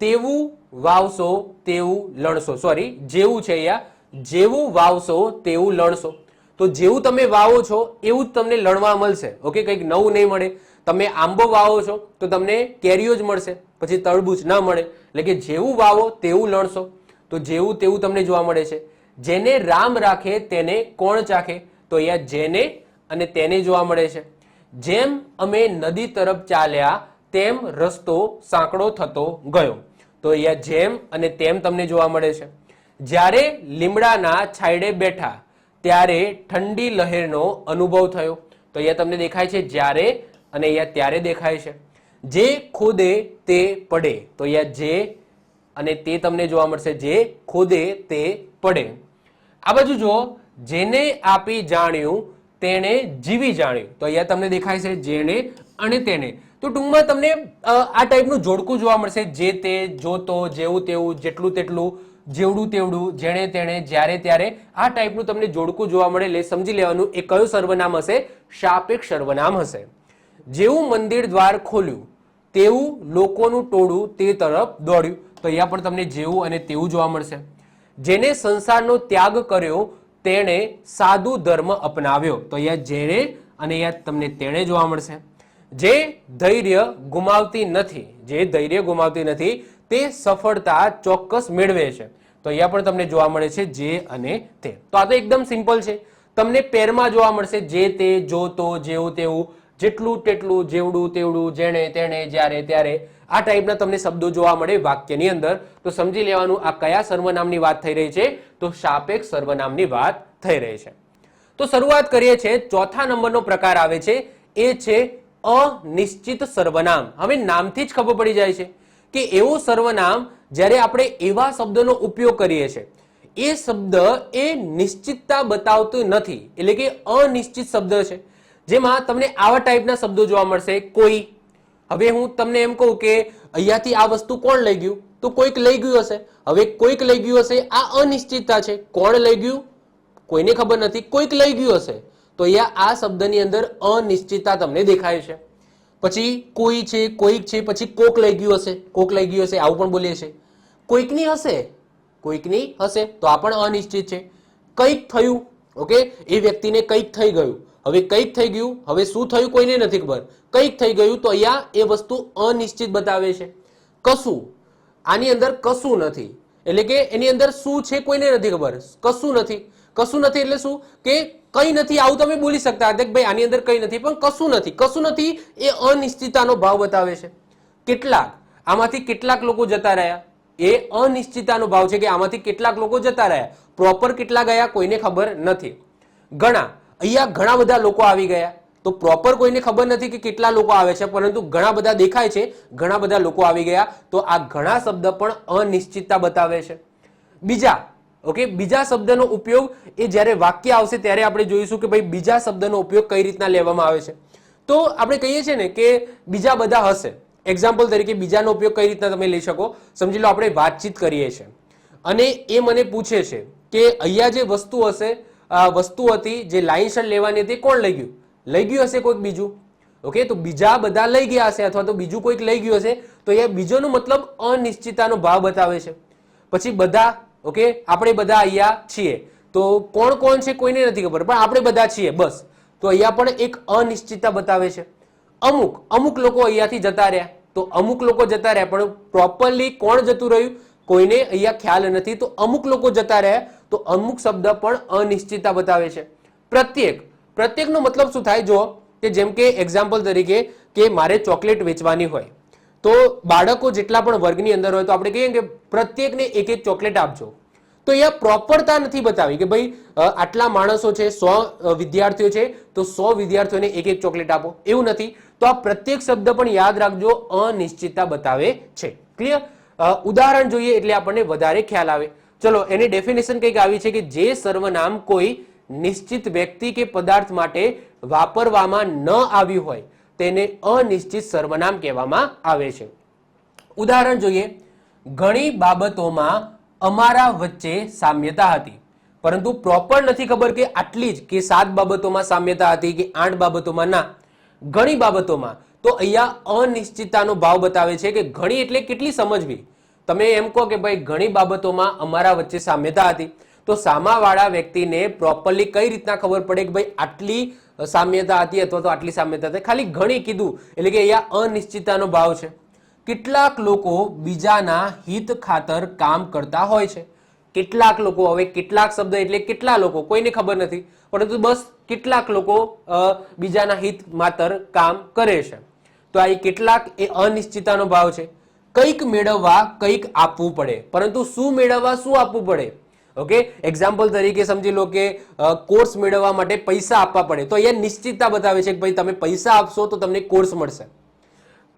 તેવું વાવશો તેવું લણશો, સોરી જેવું છે અહીંયા, જેવું વાવશો તેવું લણશો. તો જેવું તમે વાવો છો એવું જ તમને લણવા મળશે. ઓકે, કંઈક નવું નહીં મળે. તમે આંબો વાવો છો તો તમને કેરીઓ જ મળશે, પછી તરબૂચ ના મળે. એટલે કે જેવું વાવો તેવું લણશો. તો જેવું તેવું તમને જોવા મળે છે. જેને રામ રાખે તેને કોણ ચાખે? તો અહીંયા જેને અને તેને જોવા મળે છે. જેમ અમે નદી તરફ ચાલ્યા તેમ રસ્તો સાંકડો થતો ગયો. તો અહીંયા જેમ અને તેમ તમને જોવા મળે છે. જ્યારે લીમડાના છાંયડે બેઠા ત્યારે ઠંડી લહેરનો અનુભવ થયો. તો અહીંયા તમને દેખાય છે જ્યારે અને અહીંયા ત્યારે દેખાય છે. જે ખોદે તે પડે. તો અહીંયા જે અને તે તમને જોવા મળશે. જે ખોદે તે પડે. આ બાજુ જો, જેને આપી જાણ્યું તેણે જીવી જાણ્યું. તો અહીંયા તમને દેખાય છે જેણે અને તેને. તો ટૂંકમાં તમને આ ટાઈપનું જોડકું જોવા મળશે. જે તે, જો તો, જેવું તેવું, જેટલું તેટલું, જેવડું તેવડું, જેણે તેણે, જ્યારે ત્યારે, આ ટાઈપનું તમને જોડકું જોવા મળે. એટલે સમજી લેવાનું એ કયું સર્વનામ હશે? સાપેક્ષ સર્વનામ હશે. જેવું મંદિર દ્વાર ખોલ્યું તેવું લોકોનું ટોળું તે તરફ દોડ્યું. તો અહીંયા પણ તમને જેવું અને તેવું જોવા મળશે. જેને સંસારનો ત્યાગ કર્યો તેણે સાદું ધર્મ અપનાવ્યો. તો અહીંયા જેણે અને અહીંયા તમને તેણે જોવા મળશે. જે ધૈર્ય ગુમાવતી નથી, જે ધૈર્ય ગુમાવતી નથી તે સફળતા ચોક્કસ મેળવે છે. તો અહીંયા પણ તમને જોવા મળે છે જે અને તે. તો આ તો એકદમ સિમ્પલ છે. તમને પેરમાં જોવા મળશે જે તે, જો તો, જેવું તેવું, જેટલું તેટલું, જેવડું તેવડું, જેણે તેણે, જ્યારે ત્યારે, આ ટાઈપના તમને શબ્દો જોવા મળે વાક્યની અંદર. તો સમજી લેવાનું આ કયા સર્વનામની વાત થઈ રહી છે? તો સાપેક્ષ સર્વનામની વાત થઈ રહી છે. તો શરૂઆત કરીએ છીએ. ચોથા નંબરનો પ્રકાર આવે છે એ છે અનિશ્ચિત સર્વનામ. હવે નામથી જ ખબર પડી જાય છે કે એવું સર્વનામ જ્યારે આપણે એવા શબ્દનો ઉપયોગ કરીએ છીએ એ શબ્દ એ નિશ્ચિતતા બતાવતું નથી, એટલે કે અનિશ્ચિત શબ્દ છે. જેમાં તમને આવા ટાઈપના શબ્દો જોવા મળશે. કોઈ, હવે હું તમને એમ કહું કે અહીંયાથી આ વસ્તુ કોણ લઈ ગયું, તો કોઈક લઈ ગયું હશે. હવે કોઈક લઈ ગયું હશે, આ અનિશ્ચિતતા છે. કોણ લઈ ગયું કોઈને ખબર નથી, કોઈક લઈ ગયું હશે. તો અહીંયા આ શબ્દની અંદર અનિશ્ચિતતા તમને દેખાય છે. પછી કોઈ છે, કોઈક છે, પછી કોક લઈ ગયું હશે, કોક લઈ ગયું હશે, આવું પણ બોલીએ છીએ. કોઈકની હશે, કોઈકની હશે, તો આ પણ અનિશ્ચિત છે. કંઈક થયું, ઓકે, એ વ્યક્તિને કંઈક થઈ ગયું. હવે કંઈક થઈ ગયું, હવે શું થયું કોઈને નથી ખબર. કંઈક થઈ ગયું, તો અહીંયા એ વસ્તુ અનિશ્ચિત બતાવે છે. કશું, આની અંદર કશું નથી, એટલે કે એની અંદર શું છે કોઈને નથી ખબર. કશું નથી, કશું નથી એટલે શું કે કંઈ નથી, આવું તમે બોલી શકતા હતા કે ભાઈ આની અંદર કંઈ નથી, પણ કશું નથી. કશું નથી એ અનિશ્ચિતતાનો ભાવ બતાવે છે. કેટલાક, આમાંથી કેટલાક લોકો જતા રહ્યા, એ અનિશ્ચિતતાનો ભાવ છે કે આમાંથી કેટલાક લોકો જતા રહ્યા. પ્રોપર કેટલા ગયા કોઈને ખબર નથી. ઘણા, અહીંયા ઘણા બધા લોકો આવી ગયા, તો પ્રોપર કોઈને ખબર નથી કે કેટલા લોકો આવે છે, પરંતુ ઘણા બધા દેખાય છે, ઘણા બધા લોકો આવી ગયા. તો આ ઘણા શબ્દ પણ અનિશ્ચિતતા બતાવે છે. બીજા, ઓકે, બીજા શબ્દનો ઉપયોગ એ જ્યારે વાક્ય આવશે ત્યારે આપણે જોઈશું કે ભાઈ બીજા શબ્દનો ઉપયોગ કઈ રીતના લેવામાં આવે છે. તો આપણે કહીએ છીએ ને કે બીજા બધા હશે. એક્ઝામ્પલ તરીકે બીજાનો ઉપયોગ કઈ રીતના તમે લઈ શકો? સમજી લો આપણે વાતચીત કરીએ છીએ અને એ મને પૂછે છે કે અહીંયા જે વસ્તુ હશે, વસ્તુ હતી જે લાઇનસર લેવાની હતી, કોણ લઈ ગયું? લઈ ગયું હશે કોઈક બીજું. ઓકે, તો બીજા બધા લઈ ગયા હશે અથવા તો બીજું કોઈક લઈ ગયું હશે. તો અહીંયા બીજોનો મતલબ અનિશ્ચિતતાનો ભાવ બતાવે છે. પછી બધા, ઓકે, આપણે બધા અહીંયા છીએ, તો કોણ કોણ છે કોઈને નથી ખબર, પણ આપણે બધા છીએ બસ. તો અહીંયા પણ એક અનિશ્ચિતતા બતાવે છે. અમુક લોકો અહીંયાથી જતા રહ્યા, તો અમુક લોકો જતા રહ્યા, પણ પ્રોપરલી કોણ જતું રહ્યું કોઈને અહીંયા ખ્યાલ નથી. તો અમુક લોકો જતા રહ્યા, તો અમુક શબ્દ પણ અનિશ્ચિતતા બતાવે છે. પ્રત્યેક, પ્રત્યેકનો મતલબ શું થાય? જો કે જેમ કે એક્ઝામ્પલ તરીકે કે મારે ચોકલેટ વેચવાની હોય, તો બાળકો જેટલા પણ વર્ગની અંદર હોય તો આપણે કહીએ કે પ્રત્યેકને એક એક ચોકલેટ આપજો. તો અહીંયા પ્રોપરતા નથી બતાવી કે ભાઈ આટલા માણસો છે, 100 વિદ્યાર્થીઓ છે, તો 100 વિદ્યાર્થીઓને એક એક ચોકલેટ આપો, એવું નથી. તો આ પ્રત્યેક શબ્દ પણ યાદ રાખજો, અનિશ્ચિતતા બતાવે છે. ક્લિયર? ઉદાહરણ જોઈએ એટલે આપણને વધારે ખ્યાલ આવે. ચલો, એની ડેફિનેશન કંઈક આવી છે કે જે સર્વનામ કોઈ નિશ્ચિત વ્યક્તિ કે પદાર્થ માટે વાપરવામાં ન આવ્યું હોય તેને અનિશ્ચિત સર્વનામ કહેવામાં આવે છે. ઉદાહરણ જોઈએ, ઘણી બાબતોમાં અમારા વચ્ચે સામ્યતા હતી, પરંતુ પ્રોપર નથી ખબર કે આટલી જ, કે 7 બાબતોમાં સામ્યતા હતી કે 8 બાબતોમાં. ના, ઘણી બાબતોમાં. તો અહીંયા અનિશ્ચિતતાનો ભાવ બતાવે છે કે ઘણી એટલે કેટલી સમજવી. તમે એમ કહો કે ભાઈ ઘણી બાબતોમાં અમારા વચ્ચે સામ્યતા હતી, તો સામાવાળા વ્યક્તિને પ્રોપરલી કઈ રીતના ખબર પડે કે ભાઈ આટલી સામ્યતા હતી અથવા તો આટલી સામ્યતા હતી? ખાલી ઘણી કીધું એટલે કે અહીંયા અનિશ્ચિતતાનો ભાવ છે. કેટલાક લોકો બીજાના હિત ખાતર કામ કરતા હોય છે. કેટલાક લોકો, હવે કેટલાક શબ્દ એટલે કેટલા લોકો કોઈને ખબર નથી, પરંતુ બસ કેટલાક લોકો બીજાના હિત માત્ર કામ કરે છે. તો આ કેટલાક એ અનિશ્ચિતતાનો ભાવ છે. કંઈક મેળવવા કંઈક આપવું પડે, પરંતુ શું મેળવવા શું આપવું પડે? ઓકે, એક્ઝામ્પલ તરીકે સમજી લો કે કોર્સ મેળવવા માટે પૈસા આપવા પડે, તો અહીંયા નિશ્ચિતતા બતાવે છે કે ભાઈ તમે પૈસા આપશો તો તમને કોર્સ મળશે.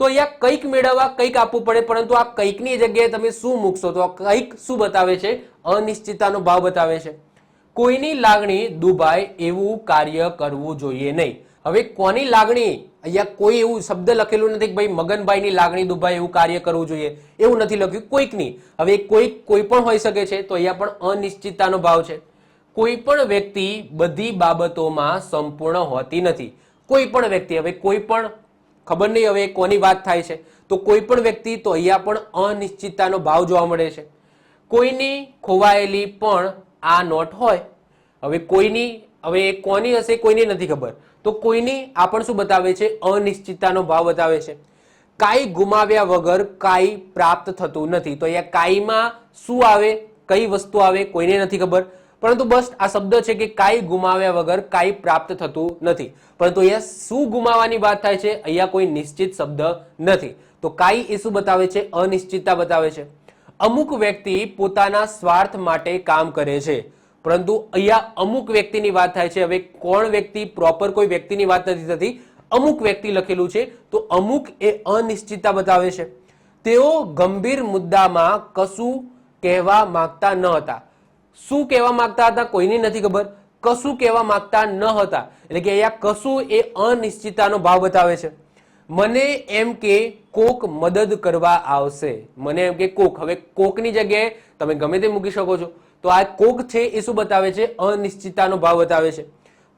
તો અહીંયા કંઈક મેળવવા કંઈક આપવું પડે, પરંતુ આ કંઈકની જગ્યાએ તમે શું મૂકશો? તો કંઈક શું બતાવે છે? અનિશ્ચિતતાનો ભાવ બતાવે છે. કોઈની લાગણી દુભાય એવું કાર્ય કરવું જોઈએ નહીં. હવે કોની લાગણી? અહીંયા કોઈ એવું શબ્દ લખેલું નથી કે ભાઈ મગનભાઈની લાગણી દુભાય એવું કાર્ય કરવું જોઈએ, એવું નથી લખ્યું. કોઈકની, હવે કોઈ પણ હોઈ શકે છે, તો અહીંયા પણ અનિશ્ચિતતાનો ભાવ છે. કોઈ પણ વ્યક્તિ બધી બાબતોમાં સંપૂર્ણ હોતી નથી. કોઈ પણ વ્યક્તિ, હવે કોઈ પણ ખબર નહીં હવે કોની વાત થાય છે, તો કોઈ પણ વ્યક્તિ, તો અહીંયા પણ અનિશ્ચિતતાનો ભાવ જોવા મળે છે. કોઈની ખોવાયેલી પણ આ નોટ હોય. હવે કોઈની, હવે કોની હશે કોઈને નથી ખબર, તો કોઈની આ પણ શું બતાવે છે? અનિશ્ચિતતાનો ભાવ બતાવે છે. કાંઈ ગુમાવ્યા વગર કાંઈ પ્રાપ્ત થતું નથી. તો અહીંયા કાંઈમાં શું આવે, કઈ વસ્તુ આવે કોઈને નથી ખબર, પરંતુ બસ આ શબ્દ છે કે કાંઈ ગુમાવ્યા વગર કાંઈ પ્રાપ્ત થતું નથી. પરંતુ અહીંયા શું ગુમાવવાની વાત થાય છે? અહીંયા કોઈ નિશ્ચિત શબ્દ નથી. તો કાંઈ એ શું બતાવે છે? અનિશ્ચિતતા બતાવે છે. અમુક વ્યક્તિ પોતાના સ્વાર્થ માટે કામ કરે છે, પરંતુ અહીંયા અમુક વ્યક્તિની વાત થાય છે. હવે કોણ વ્યક્તિ? પ્રોપર કોઈ વ્યક્તિની વાત નથી થતી, અમુક વ્યક્તિ લખેલું છે, તો અમુક એ અનિશ્ચિતતા બતાવે છે. તેઓ ગંભીર મુદ્દામાં કશું કહેવા માંગતા ન હતા. શું કહેવા માંગતા હતા કોઈને નથી ખબર, કશું કહેવા માંગતા ન હતા, એટલે કે અહીંયા કશું એ અનિશ્ચિતતાનો ભાવ બતાવે છે. મને એમ કે કોક મદદ કરવા આવશે, મને એમ કે કોક, હવે કોકની જગ્યાએ તમે ગમે તે મૂકી શકો છો. તો આ કોક છે એ શું બતાવે છે? અનિશ્ચિતતાનો ભાવ બતાવે છે.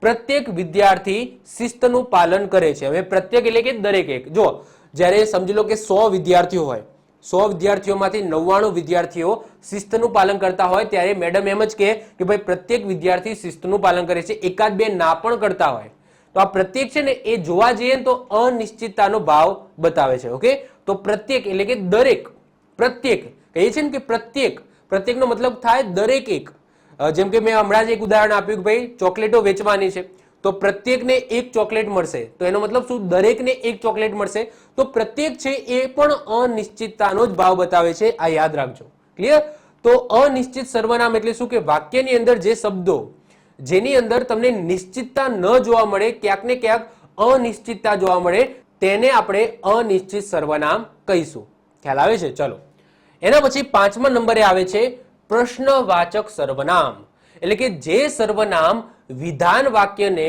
પ્રત્યેક વિદ્યાર્થી શિસ્તનું પાલન કરે છે. હવે પ્રત્યેક એટલે કે દરેક એક. જો જ્યારે સમજી લો કે 100 વિદ્યાર્થીઓ હોય, 100 વિદ્યાર્થીઓમાંથી 99 વિદ્યાર્થીઓ શિસ્તનું પાલન કરતા હોય, ત્યારે મેડમ એમ જ કહે કે ભાઈ પ્રત્યેક વિદ્યાર્થી શિસ્તનું પાલન કરે છે. એકાદ બે ના પણ કરતા હોય, તો આ પ્રત્યેક છે ને એ જોવા જઈએ તો અનિશ્ચિતતાનો ભાવ બતાવે છે. ઓકે, તો પ્રત્યેક એટલે કે દરેક. પ્રત્યેક કહીએ છીએ ને કે પ્રત્યેક, પ્રત્યેકનો મતલબ થાય દરેક એક. જેમ કે મેં હમણાં જ એક ઉદાહરણ આપ્યું કે ભાઈ ચોકલેટો વેચવાની છે, તો પ્રત્યેકને એક ચોકલેટ મળશે, તો એનો મતલબ શું? દરેકને એક ચોકલેટ મળશે. તો પ્રત્યેક છે એ પણ અનિશ્ચિતતાનો જ ભાવ બતાવે છે, આ યાદ રાખજો. ક્લિયર? તો અનિશ્ચિત સર્વનામ એટલે શું? કે વાક્યની અંદર જે શબ્દો જેની અંદર તમને નિશ્ચિતતા ન જોવા મળે, ક્યાંક ને ક્યાંક અનિશ્ચિતતા જોવા મળે, તેને આપણે અનિશ્ચિત સર્વનામ કહીશું. ખ્યાલ આવે છે? ચલો, એના પછી 5મા નંબરે આવે છે પ્રશ્નવાચક સર્વનામ. એટલે કે જે સર્વનામ વિધાન વાક્યને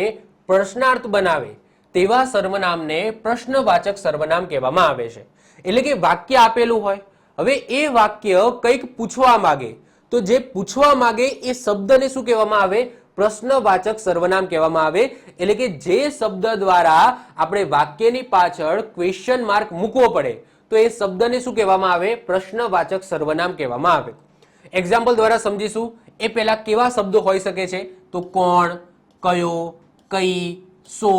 પ્રશ્નાર્થ બનાવે તેવા સર્વનામને પ્રશ્નવાચક સર્વનામ કહેવામાં આવે છે. એટલે કે વાક્ય આપેલું હોય, હવે એ વાક્ય કંઈક પૂછવા માંગે, તો જે પૂછવા માંગે એ શબ્દને શું કહેવામાં આવે? પ્રશ્નવાચક સર્વનામ કહેવામાં આવે. એટલે કે જે શબ્દ દ્વારા આપણે વાક્યની પાછળ ક્વેશ્ચન માર્ક મૂકવો પડે, તો એ શબ્દને શું કહેવામાં આવે? પ્રશ્નવાચક સર્વનામ કહેવામાં આવે. એક્ઝામ્પલ દ્વારા સમજીશું. એ પહેલા કેવા શબ્દો હોઈ શકે છે? તો કોણ, કયો, કઈ, શો,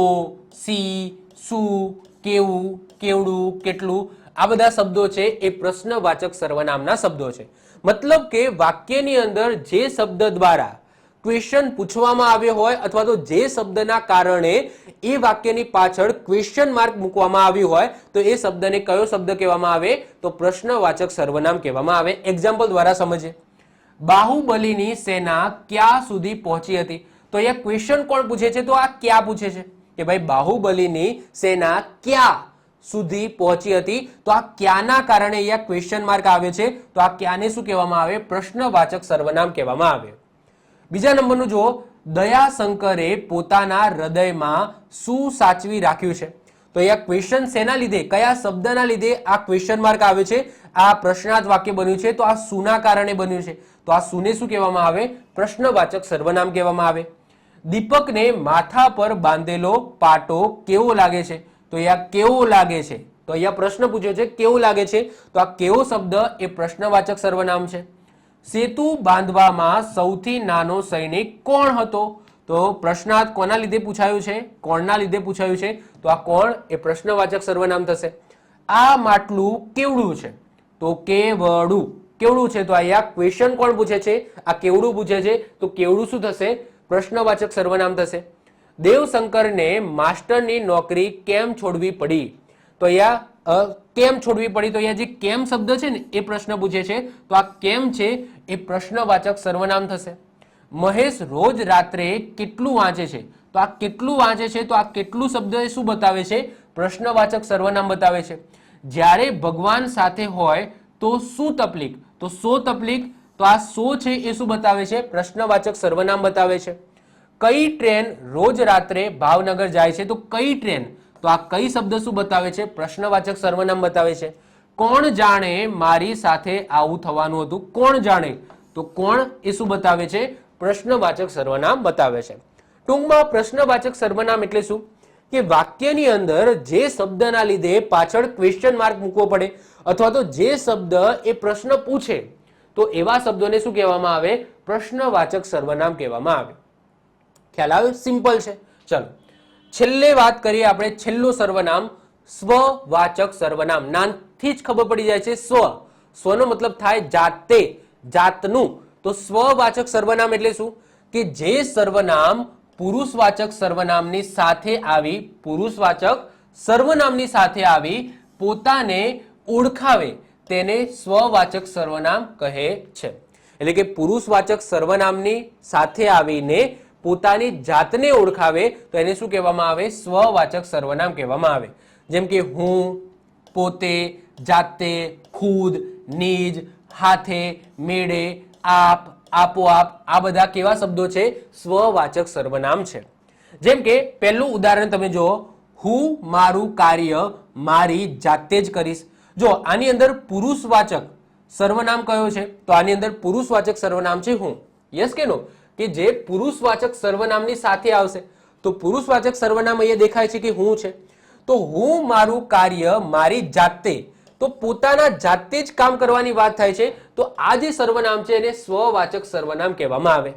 સી, શું, કેવું, કેવડું, કેટલું, આ બધા શબ્દો છે એ પ્રશ્નવાચક સર્વનામના શબ્દો છે. મતલબ કે વાક્યની અંદર જે શબ્દ દ્વારા ક્વેશ્ચન પૂછવામાં આવ્યો હોય અથવા તો જે શબ્દના કારણે એ વાક્યની પાછળ ક્વેશ્ચન માર્ક મૂકવામાં આવ્યું હોય તો એ શબ્દને કયો શબ્દ કહેવામાં આવે? તો પ્રશ્નવાચક સર્વનામ કહેવામાં આવે. એક્ઝામ્પલ દ્વારા સમજીએ. બાહુબલીની સેના ક્યાં સુધી પહોંચી હતી? તો અહીંયા ક્વેશ્ચન કોણ પૂછે છે? તો આ ક્યાં પૂછે છે કે ભાઈ બાહુબલીની સેના ક્યાં સુધી પહોંચી હતી. તો આ ક્યાંના કારણે અહીંયા ક્વેશ્ચન માર્ક આવે છે. તો આ ક્યાંને શું કહેવામાં આવે? પ્રશ્નવાચક સર્વનામ કહેવામાં આવે. બીજા નંબરનું જુઓ. દયાશંકરે પોતાના હૃદયમાં શું સાચવી રાખ્યું છે? તો અહીંયા ક્વેશ્ચન શેના લીધે, કયા શબ્દના લીધે આ ક્વેશ્ચન માર્ક આવે છે? આ પ્રશ્નાર્થ વાક્ય બન્યું છે તો આ શુંના કારણે બન્યું છે. તો આ શુંને શું કહેવામાં આવે? પ્રશ્નવાચક સર્વનામ કહેવામાં આવે. દીપકને માથા પર બાંધેલો પાટો કેવો લાગે છે? તો અહીંયા કેવો લાગે છે, તો અહીંયા પ્રશ્ન પૂછ્યો છે કેવો લાગે છે, તો આ કેવો શબ્દ એ પ્રશ્નવાચક સર્વનામ છે. સેતુ બાંધવામાં સૌથી નાનો સૈનિક કોણ હતો? તો પ્રશ્નાર્થ કોના લીધે પૂછાયું છે? કોણના લીધે પૂછાયું છે. તો આ કોણ એ પ્રશ્નવાચક સર્વનામ થશે. આ માટલું કેવડું છે? તો કેવડું. કેવડું છે તો અહીંયા ક્વેશ્ચન કોણ પૂછે છે? આ કેવડું પૂછે છે તો કેવડું શું થશે? પ્રશ્નવાચક સર્વનામ થશે. દેવશંકરને માસ્ટરની નોકરી કેમ છોડવી પડી? તો અહીંયા કેમ છોડવી પડી? તો અહીંયા જે કેમ શબ્દ છે ને એ પ્રશ્ન પૂછે છે તો આ કેમ છે એ પ્રશ્નવાચક સર્વનામ થશે. મહેશ રોજ રાત્રે કેટલું વાંચે છે? તો આ કેટલું વાંચે છે તો આ કેટલું શબ્દ એ શું બતાવે છે? પ્રશ્નવાચક સર્વનામ બતાવે છે. જ્યારે ભગવાન સાથે હોય તો શું તકલીફ? તો સો તકલીફ. તો આ સો છે એ શું બતાવે છે? પ્રશ્નવાચક સર્વનામ બતાવે છે. કઈ ટ્રેન રોજ રાત્રે ભાવનગર જાય છે? તો કઈ ટ્રેન, તો આ કઈ શબ્દ શું બતાવે છે? પ્રશ્નવાચક સર્વનામ બતાવે છે. કોણ જાણે મારી સાથે આવું થવાનું હતું? કોણ જાણે, તો કોણ એ શું બતાવે છે? પ્રશ્નવાચક સર્વનામ બતાવે છે. ટૂંકમાં પ્રશ્નવાચક સર્વનામ એટલે શું કે વાક્યની અંદર જે શબ્દના લીધે પાછળ ક્વેશ્ચન માર્ક મૂકવો પડે અથવા તો જે શબ્દ એ પ્રશ્ન પૂછે તો એવા શબ્દોને શું કહેવામાં આવે? પ્રશ્નવાચક સર્વનામ કહેવામાં આવે. ખ્યાલ આવે? સિમ્પલ છે. ચલો છેલ્લે વાત કરીએ આપણે. છેલ્લું સર્વનામ સ્વવાચક સર્વનામ. નામથી જ ખબર પડી જાય છે સ્વ. સ્વનો મતલબ થાય જાતે, જાતનું. તો સ્વવાચક સર્વનામ એટલે શું કે જે સર્વનામ પુરુષવાચક સર્વનામની સાથે આવી, પુરુષવાચક સર્વનામની સાથે આવી પોતાને ઓળખાવે તેને સ્વવાચક સર્વનામ કહે છે. એટલે કે પુરુષવાચક સર્વનામની સાથે આવીને પોતાની જાતને ઓળખાવે તો એને શું કહેવામાં આવે? સ્વવાચક સર્વનામ કહેવામાં આવે. જેમ કે હું, પોતે, જાતે, ખુદ, નિજ, હાથે, મેળે, આપ, આપોઆપ, આ બધા કેવા શબ્દો છે? સ્વવાચક સર્વનામ છે. જેમ કે પહેલું ઉદાહરણ તમે જુઓ. હું મારું કાર્ય મારી જાતે જ કરીશ. જો આની અંદર પુરુષવાચક સર્વનામ કયો છે? તો આની અંદર પુરુષવાચક સર્વનામ છે હું. યસ કે નો? કે જે પુરુષવાચક સર્વનામની સાથે આવશે તો પુરુષવાચક સર્વનામ અહીંયા દેખાય છે કે હું છે. તો હું મારું કાર્ય મારી જાતે, તો પોતાના જાતે જ કામ કરવાની વાત થાય છે તો આ જે સર્વનામ છે એને સ્વવાચક સર્વનામ કહેવામાં આવે.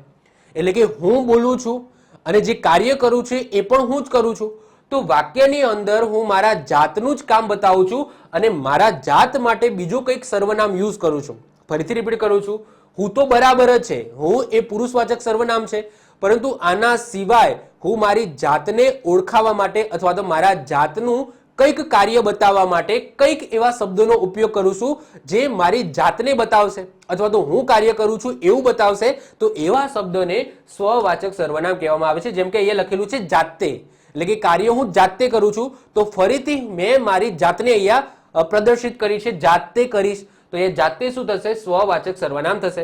એટલે કે હું બોલું છું અને જે કાર્ય કરું છું એ પણ હું જ કરું છું. તો વાક્યની અંદર હું મારા જાતનું જ કામ બતાવું છું અને મારા જાત માટે બીજું કંઈક સર્વનામ યુઝ કરું છું. ફરીથી રિપીટ કરું છું. હું તો બરાબર જ છે, હું એ પુરુષવાચક સર્વનામ છે, પરંતુ આના સિવાય હું મારી જાતને ઓળખાવા માટે અથવા તો મારા જાતનું કંઈક કાર્ય બતાવવા માટે કંઈક એવા શબ્દોનો ઉપયોગ કરું છું જે મારી જાતને બતાવશે અથવા તો હું કાર્ય કરું છું એવું બતાવશે. તો એવા શબ્દોને સ્વવાચક સર્વનામ કહેવામાં આવે છે. જેમ કે અહીંયા લખેલું છે જાતે, એટલે કે કાર્ય હું જાતે કરું છું. તો ફરીથી મેં મારી જાતને અહીંયા પ્રદર્શિત કરી છે, જાતે કરીશ. તો એ જાતે શું થશે? સ્વવાચક સર્વનામ થશે.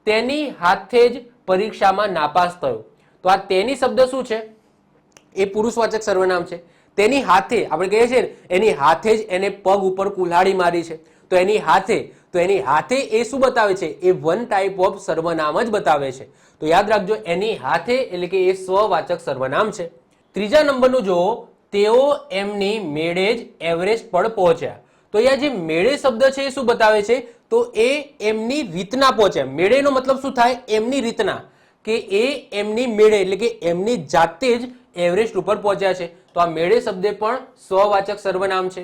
તેની હાથે જ પરીક્ષામાં નાપાસ થયો. તો આ તેની શબ્દ શું છે? એ પુરુષવાચક સર્વનામ છે. તેની હાથે આપણે કહીએ છીએ ને એની હાથે જ એને પગ ઉપર કુલ્હાડી મારી છે. તો એની હાથે, તો એની હાથે એ શું બતાવે છે? એ વન ટાઈપ ઓફ સર્વનામ જ બતાવે છે. તો યાદ રાખજો એની હાથે એટલે કે એ સ્વવાચક સર્વનામ છે. ત્રીજા નંબરનું જો તેઓ એમની મેળે જ એવરેસ્ટ પર પહોંચ્યા. તો અહીંયા જે મેળે શબ્દ છે એ શું બતાવે છે? તો એ એમની રીતના પહોંચ્યા. મેળેનો મતલબ શું થાય? એમની રીતના, કે એ એમની મેળે એટલે કે એમની જાતે જ એવરેસ્ટ ઉપર પહોંચ્યા છે. તો આ મેળે શબ્દ પણ સ્વવાચક સર્વનામ છે.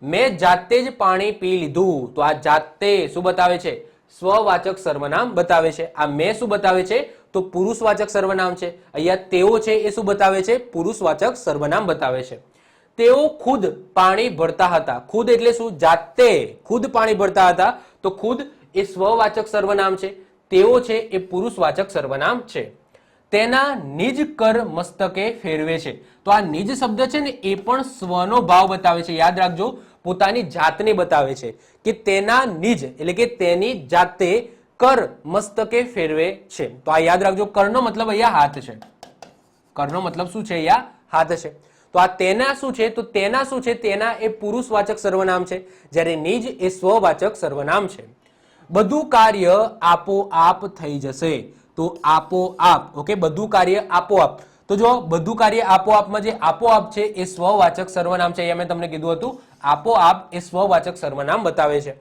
મેં જાતે જ પાણી પી લીધું, તો આ જાતે શું બતાવે છે? સ્વવાચક સર્વનામ બતાવે છે. આ મેં શું બતાવે છે? તો પુરુષવાચક સર્વનામ છે. અહીંયા તેઓ છે એ શું બતાવે છે? પુરુષવાચક સર્વનામ બતાવે છે. તેઓ ખુદ પાણી ભરતા હતા. ખુદ એટલે શું? જાતે ખુદ પાણી ભરતા હતા, તો ખુદ એ સ્વવાચક સર્વનામ છે. તેઓ છે એ પુરુષવાચક સર્વનામ છે. તેના નિજ કર મસ્તકે ફેરવે છે. તો આ નિજ શબ્દ છે ને એ પણ સ્વનો ભાવ બતાવે છે. યાદ રાખજો, પોતાની જાતને બતાવે છે કે તેના નિજ એટલે કે તેની જાતે કર મસ્તકે ફેરવે છે. તો આ યાદ રાખજો, કરનો મતલબ અહીંયા હાથ છે. કરનો મતલબ શું છે? અહીંયા હાથ છે. તો આ તેના શું છે? તો તેના શું છે? તેના એ પુરુષવાચક સર્વનામ છે, જ્યારે નિજ એ સ્વવાચક સર્વનામ છે. બધું કાર્ય આપોઆપ થઈ જશે. તો આપોઆપ, ઓકે, બધું કાર્ય આપોઆપ. તો જો બધું કાર્ય આપોઆપમાં જે આપોઆપ છે એ સ્વવાચક સર્વનામ છે. અહીંયા મેં તમને કીધું હતું આપોઆપ એ સ્વવાચક સર્વનામ બતાવે છે.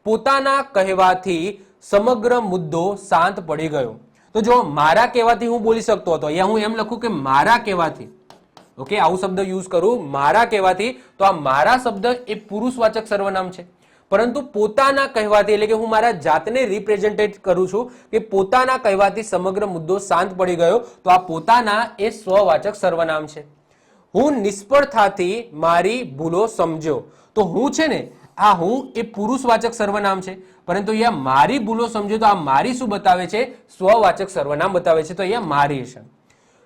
પોતાના કહેવાથી સમગ્ર મુદ્દો શાંત પડી ગયો. તો જો મારા કહેવાથી હું બોલી શકતો હતો, અહીંયા હું એમ લખું કે મારા કહેવાથી, ઓકે, આવું શબ્દ યુઝ કરું મારા કહેવાથી, તો આ મારા શબ્દ એ પુરુષવાચક સર્વનામ છે. પરંતુ પોતાના કહેવાથી એટલે કે હું મારા જાતને રિપ્રેઝેન્ટેટ કરું છું કે પોતાના કહેવાથી સમગ્ર મુદ્દો શાંત પડી ગયો, તો આ પોતાના એ સ્વવાચક સર્વનામ છે. હું નિષ્ફળતાથી મારી ભૂલો સમજ્યો. તો હું છે ને, આ હું એ પુરુષવાચક સર્વનામ છે, પરંતુ અહીંયા મારી ભૂલો સમજ્યો, તો આ મારી શું બતાવે છે? સ્વવાચક સર્વનામ બતાવે છે. તો અહીંયા મારી છે.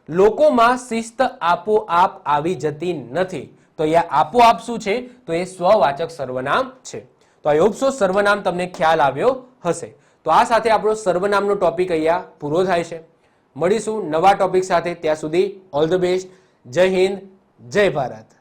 લોકોમાં શિસ્ત આપોઆપ આવી જતી નથી. તો અહીંયા આપોઆપ શું છે? તો એ સ્વવાચક સર્વનામ છે. તો આઈ હોપ સો સર્વનામ તમને ખ્યાલ આવ્યો હશે. તો આ સાથે આપણો સર્વનામનો ટોપિક અહીંયા પૂરો થાય છે. મળીશું નવા ટોપિક સાથે. ત્યાં સુધી ઓલ ધ બેસ્ટ. જય હિન્દ, જય ભારત.